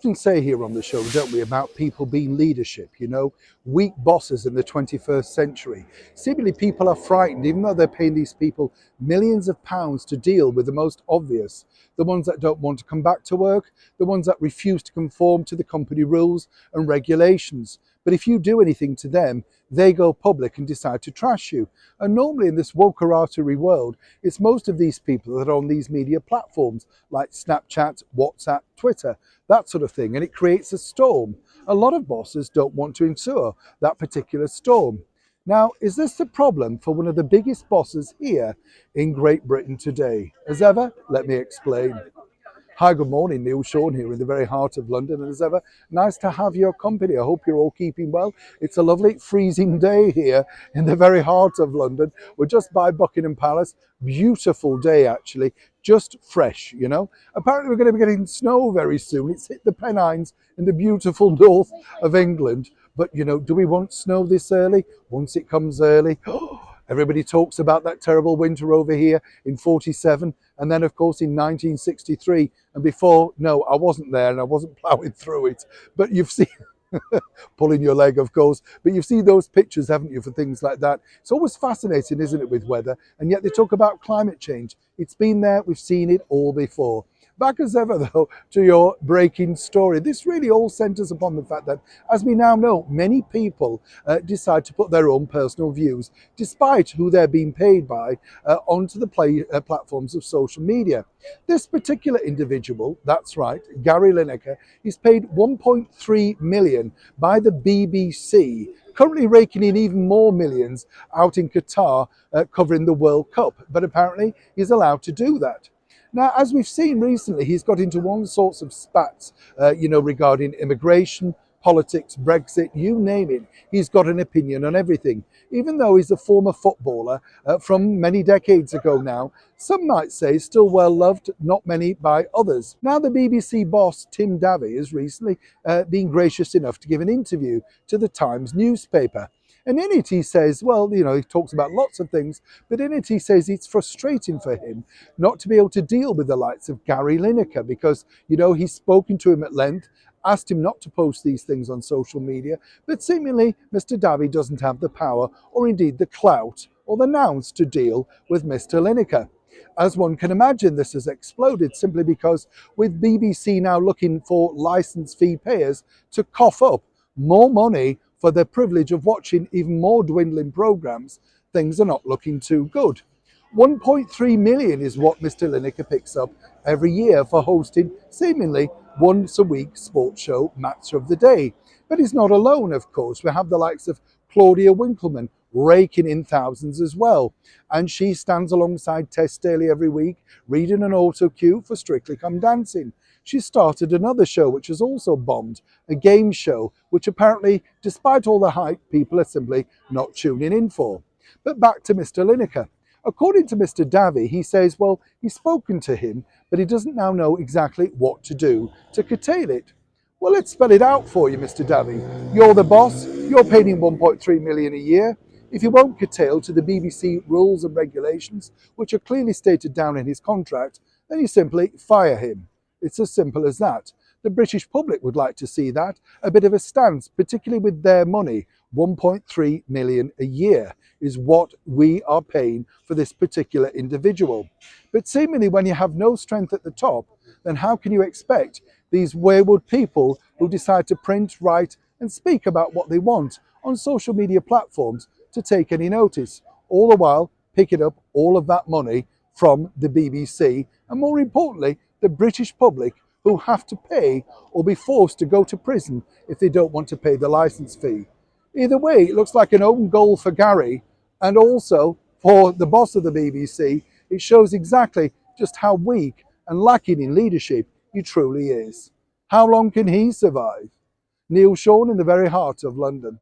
often say here on the show, don't we, about people being leadership, you know, weak bosses in the 21st century. Seemingly people are frightened, even though they're paying these people millions of pounds to deal with the most obvious, the ones that don't want to come back to work, the ones that refuse to conform to the company rules and regulations. But if you do anything to them, they go public and decide to trash you. And normally in this wokeratory world, it's most of these people that are on these media platforms like Snapchat, WhatsApp, Twitter, that sort of thing. And it creates a storm. A lot of bosses don't want to endure that particular storm. Now, is this the problem for one of the biggest bosses here in Great Britain today? As ever, let me explain. Hi, good morning, Neil Sean here in the very heart of London, and as ever, nice to have your company. I hope you're all keeping well. It's a lovely freezing day here in the very heart of London. We're just by Buckingham Palace. Beautiful day, actually, just fresh, you know. Apparently we're going to be getting snow very soon. It's hit the Pennines in the beautiful north of England. But, you know, do we want snow this early? Once it comes early, everybody talks about that terrible winter over here in 47, and then of course in 1963, and before, no, I wasn't there and I wasn't ploughing through it, but you've seen, pulling your leg of course, but you've seen those pictures, haven't you, for things like that. It's always fascinating, isn't it, with weather, and yet they talk about climate change. It's been there, we've seen it all before. Back as ever, though, to your breaking story. This really all centres upon the fact that, as we now know, many people decide to put their own personal views, despite who they're being paid by, onto the platforms of social media. This particular individual, that's right, Gary Lineker, is paid 1.3 million by the BBC, currently raking in even more millions out in Qatar, covering the World Cup. But apparently he's allowed to do that. Now, as we've seen recently, he's got into all sorts of spats, regarding immigration, politics, Brexit, you name it. He's got an opinion on everything. Even though he's a former footballer from many decades ago now, some might say still well loved, not many by others. Now, the BBC boss, Tim Davie, has recently been gracious enough to give an interview to the Times newspaper. And in it he says, well, you know, he talks about lots of things, but in it he says it's frustrating for him not to be able to deal with the likes of Gary Lineker because, you know, he's spoken to him at length, asked him not to post these things on social media, but seemingly Mr. Davie doesn't have the power or indeed the clout or the nouns to deal with Mr. Lineker. As one can imagine, this has exploded simply because with BBC now looking for licence fee payers to cough up more money for the privilege of watching even more dwindling programmes, things are not looking too good. 1.3 million is what Mr. Lineker picks up every year for hosting seemingly once a week sports show Match of the Day. But he's not alone, of course. We have the likes of Claudia Winkleman raking in thousands as well. And she stands alongside Tess Daly every week, reading an auto cue for Strictly Come Dancing. She started another show which has also bombed, a game show, which apparently, despite all the hype, people are simply not tuning in for. But back to Mr. Lineker. According to Mr. Davie, he says, well, he's spoken to him, but he doesn't now know exactly what to do to curtail it. Well, let's spell it out for you, Mr. Davie. You're the boss, you're paying him 1.3 million a year. If he won't curtail to the BBC rules and regulations, which are clearly stated down in his contract, then you simply fire him. It's as simple as that. The British public would like to see that, a bit of a stance, particularly with their money. 1.3 million a year is what we are paying for this particular individual. But seemingly when you have no strength at the top, then how can you expect these wayward people who decide to print, write and speak about what they want on social media platforms to take any notice, all the while picking up all of that money from the BBC and, more importantly, the British public, who have to pay or be forced to go to prison if they don't want to pay the licence fee. Either way, it looks like an own goal for Gary, and also for the boss of the BBC. It shows exactly just how weak and lacking in leadership he truly is. How long can he survive? Neil Sean in the very heart of London.